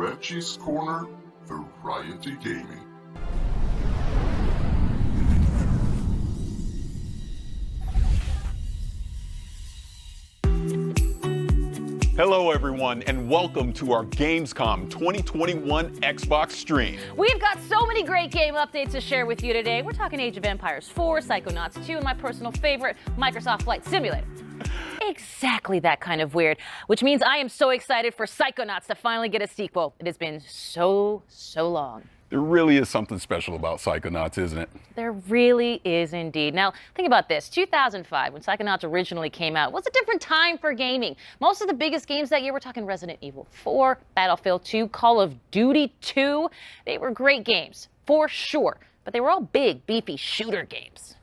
Reggie's Corner Variety Gaming. Hello everyone, and welcome to our Gamescom 2021 Xbox stream. We've got so many great game updates to share with you today. We're talking Age of Empires 4, Psychonauts 2, and my personal favorite, Microsoft Flight Simulator. Exactly that kind of weird, which means I am so excited for Psychonauts to finally get a sequel. It has been so long. There really is something special about Psychonauts, isn't it? There really is indeed. Now, think about this. 2005, when Psychonauts originally came out, was a different time for gaming. Most of the biggest games that year, we're talking Resident Evil 4, Battlefield 2, Call of Duty 2. They were great games, for sure, but they were all big, beefy shooter games.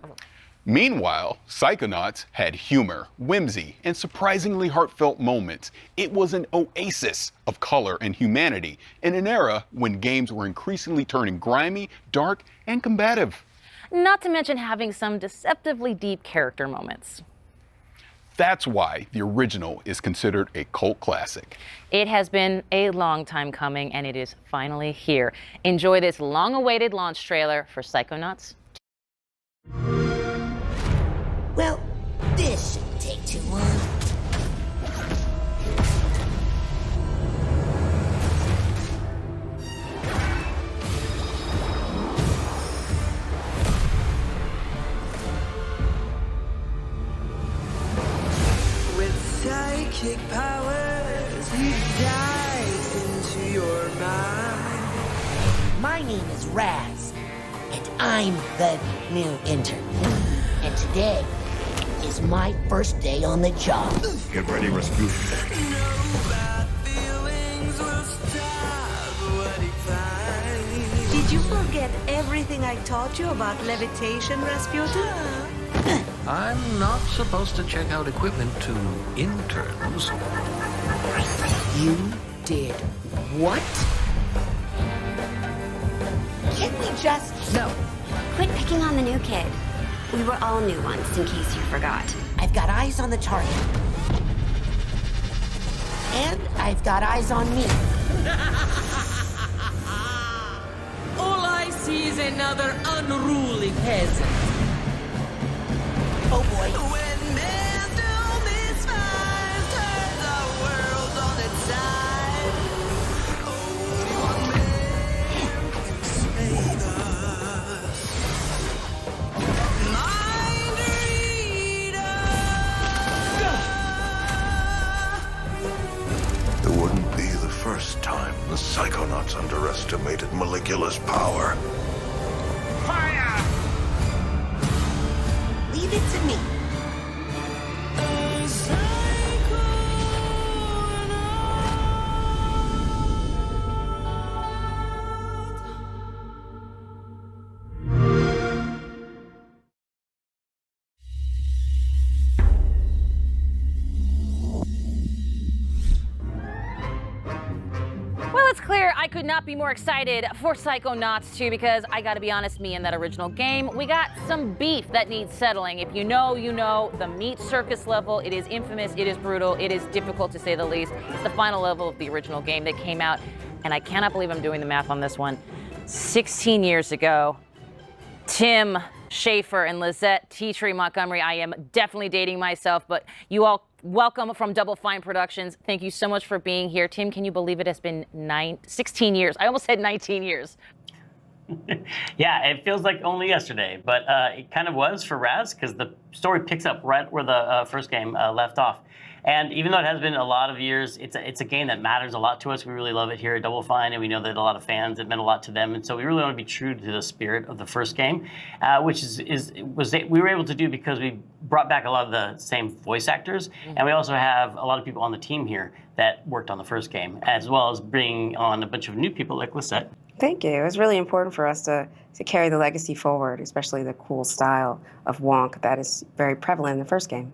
Meanwhile, Psychonauts had humor, whimsy, and surprisingly heartfelt moments. It was an oasis of color and humanity in an era when games were increasingly turning grimy, dark, and combative. Not to mention having some deceptively deep character moments. That's why the original is considered a cult classic. It has been a long time coming, and it is finally here. Enjoy this long-awaited launch trailer for Psychonauts. Well, this shouldn't take too long. With psychic powers, he dives into your mind. My name is Raz, and I'm the new intern. And today is my first day on the job. Get ready, Rasputin. No bad feelings will stop what he finds. Did you forget everything I taught you about levitation, Rasputin? I'm not supposed to check out equipment to interns. You did what? Can't we just... No. Quit picking on the new kid. We were all new once, in case you forgot. I've got eyes on the target. And I've got eyes on me. All I see is another unruly peasant. Oh boy. When man do misfires, turns our world on its side. Only one man can save us. Mind reader. It wouldn't be the first time the Psychonauts underestimated Maligula's power. Leave it to me. Well, it's clear I could not be more excited for Psychonauts 2 because I gotta be honest, me and that original game, we got some beef that needs settling. If you know, you know. The meat circus level, it is infamous, it is brutal, it is difficult to say the least. It's the final level of the original game that came out, and I cannot believe I'm doing the math on this one. 16 years ago, Tim, Schafer, and Lisette, Titre-Montgomery. I am definitely dating myself, but you all welcome from Double Fine Productions. Thank you so much for being here. Tim, can you believe it has been 16 years? I almost said 19 years. Yeah, it feels like only yesterday, but it kind of was for Raz because the story picks up right where the first game left off. And even though it has been a lot of years, it's a game that matters a lot to us. We really love it here at Double Fine, and we know that a lot of fans, it meant a lot to them. And so we really want to be true to the spirit of the first game, which we were able to do because we brought back a lot of the same voice actors, and we also have a lot of people on the team here that worked on the first game, as well as bringing on a bunch of new people like Lisette. Thank you. It was really important for us to carry the legacy forward, especially the cool style of Wonk that is very prevalent in the first game.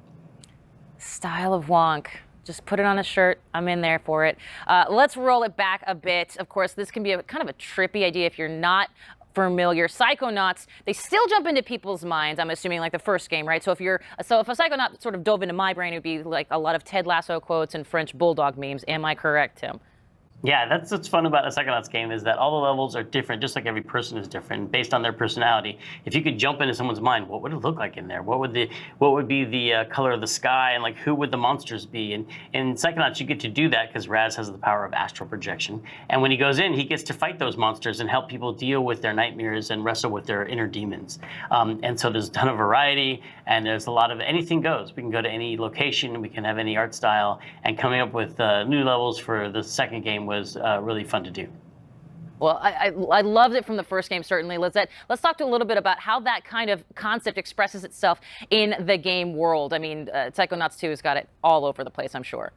Style of Wonk. Just put it on a shirt. I'm in there for it. Let's roll it back a bit. Of course, this can be kind of a trippy idea if you're not familiar. Psychonauts, they still jump into people's minds, I'm assuming, like the first game, right? So if a Psychonaut sort of dove into my brain, it would be like a lot of Ted Lasso quotes and French Bulldog memes. Am I correct, Tim? Yeah, that's what's fun about a Psychonauts game is that all the levels are different, just like every person is different, based on their personality. If you could jump into someone's mind, what would it look like in there? What would be the color of the sky, and like who would the monsters be? And in Psychonauts, you get to do that because Raz has the power of astral projection. And when he goes in, he gets to fight those monsters and help people deal with their nightmares and wrestle with their inner demons. And so there's a ton of variety, and there's a lot of anything goes. We can go to any location, we can have any art style, and coming up with new levels for the second game was really fun to do. Well, I loved it from the first game, certainly. Lisette, let's talk a little bit about how that kind of concept expresses itself in the game world. I mean, Psychonauts 2 has got it all over the place, I'm sure.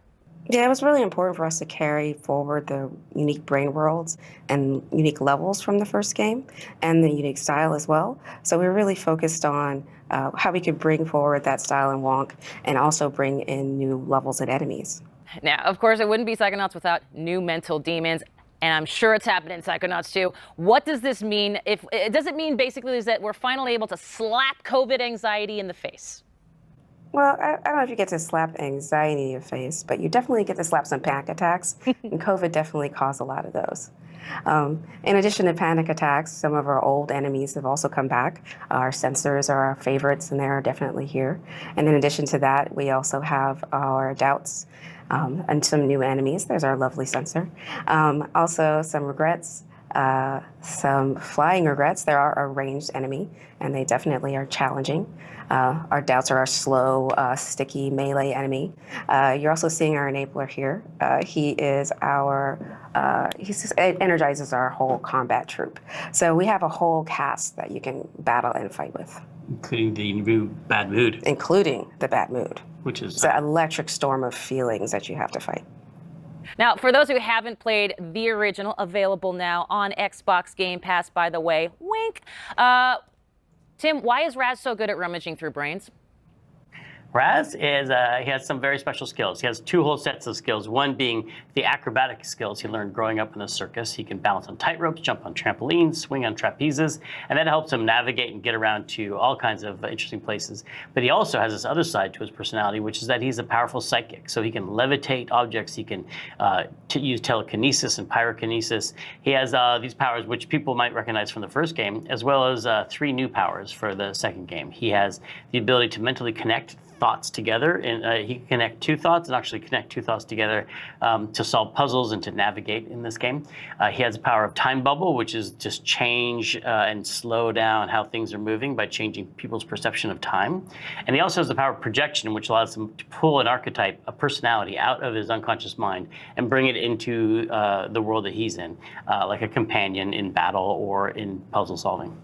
Yeah, it was really important for us to carry forward the unique brain worlds and unique levels from the first game and the unique style as well. So we were really focused on how we could bring forward that style in Wonk and also bring in new levels and enemies. Now, of course, it wouldn't be Psychonauts without new mental demons, and I'm sure it's happening in Psychonauts 2. What does this mean? Does it mean basically is that we're finally able to slap COVID anxiety in the face? Well, I don't know if you get to slap anxiety in your face, but you definitely get to slap some panic attacks, and COVID definitely caused a lot of those. In addition to panic attacks, some of our old enemies have also come back. Our sensors are our favorites, and they're definitely here. And in addition to that, we also have our doubts and some new enemies. There's our lovely sensor. Also, some regrets. Some flying regrets. There are a ranged enemy, and they definitely are challenging. Our doubts are our slow, sticky melee enemy. You're also seeing our enabler here. He energizes our whole combat troop. So we have a whole cast that you can battle and fight with. Including the new bad mood. Including the bad mood. Which is... It's an electric storm of feelings that you have to fight. Now, for those who haven't played the original, available now on Xbox Game Pass, by the way, wink. Tim, why is Raz so good at rummaging through brains? Raz is, he has some very special skills. He has two whole sets of skills, one being the acrobatic skills he learned growing up in the circus. He can balance on tightropes, jump on trampolines, swing on trapezes, and that helps him navigate and get around to all kinds of interesting places. But he also has this other side to his personality, which is that he's a powerful psychic. So he can levitate objects, he can use telekinesis and pyrokinesis. He has these powers which people might recognize from the first game, as well as 3 new powers for the second game. He has the ability to mentally connect thoughts together, and he can connect 2 thoughts and actually connect 2 thoughts together to solve puzzles and to navigate in this game. He has the power of time bubble, which is just change and slow down how things are moving by changing people's perception of time. And he also has the power of projection, which allows him to pull an archetype, a personality, out of his unconscious mind and bring it into the world that he's in, like a companion in battle or in puzzle solving.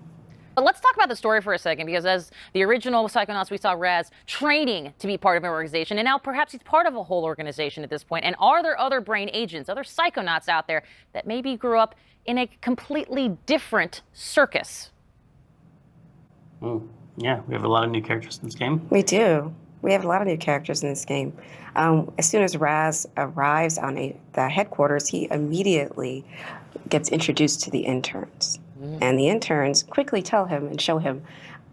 But let's talk about the story for a second, because as the original Psychonauts, we saw Raz training to be part of an organization, and now perhaps he's part of a whole organization at this point. And are there other brain agents, other Psychonauts out there that maybe grew up in a completely different circus? Yeah, we have a lot of new characters in this game. We do. We have a lot of new characters in this game. As soon as Raz arrives on the headquarters, he immediately gets introduced to the interns. And the interns quickly tell him and show him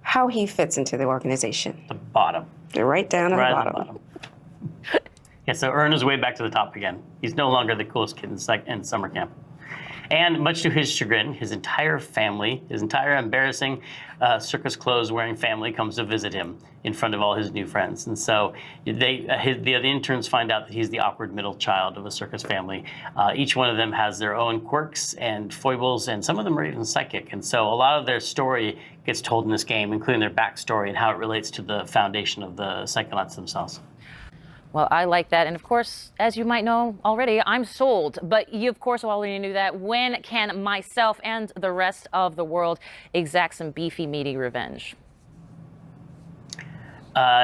how he fits into the organization. The bottom. They're right down at the bottom. Yeah, so earn his way back to the top again. He's no longer the coolest kid in summer camp. And much to his chagrin, his entire family, his entire embarrassing circus clothes wearing family comes to visit him in front of all his new friends. And so the interns find out that he's the awkward middle child of a circus family. Each one of them has their own quirks and foibles, and some of them are even psychic. And so a lot of their story gets told in this game, including their backstory and how it relates to the foundation of the Psychonauts themselves. Well, I like that. And of course, as you might know already, I'm sold. But you, of course, already knew that. When can myself and the rest of the world exact some beefy, meaty revenge?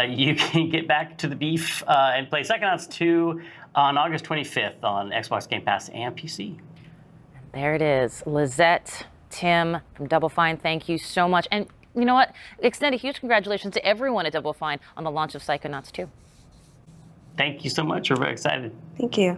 You can get back to the beef and play Psychonauts 2 on August 25th on Xbox Game Pass and PC. There it is. Lisette, Tim from Double Fine, thank you so much. And you know what? Extend a huge congratulations to everyone at Double Fine on the launch of Psychonauts 2. Thank you so much. We're very excited. Thank you.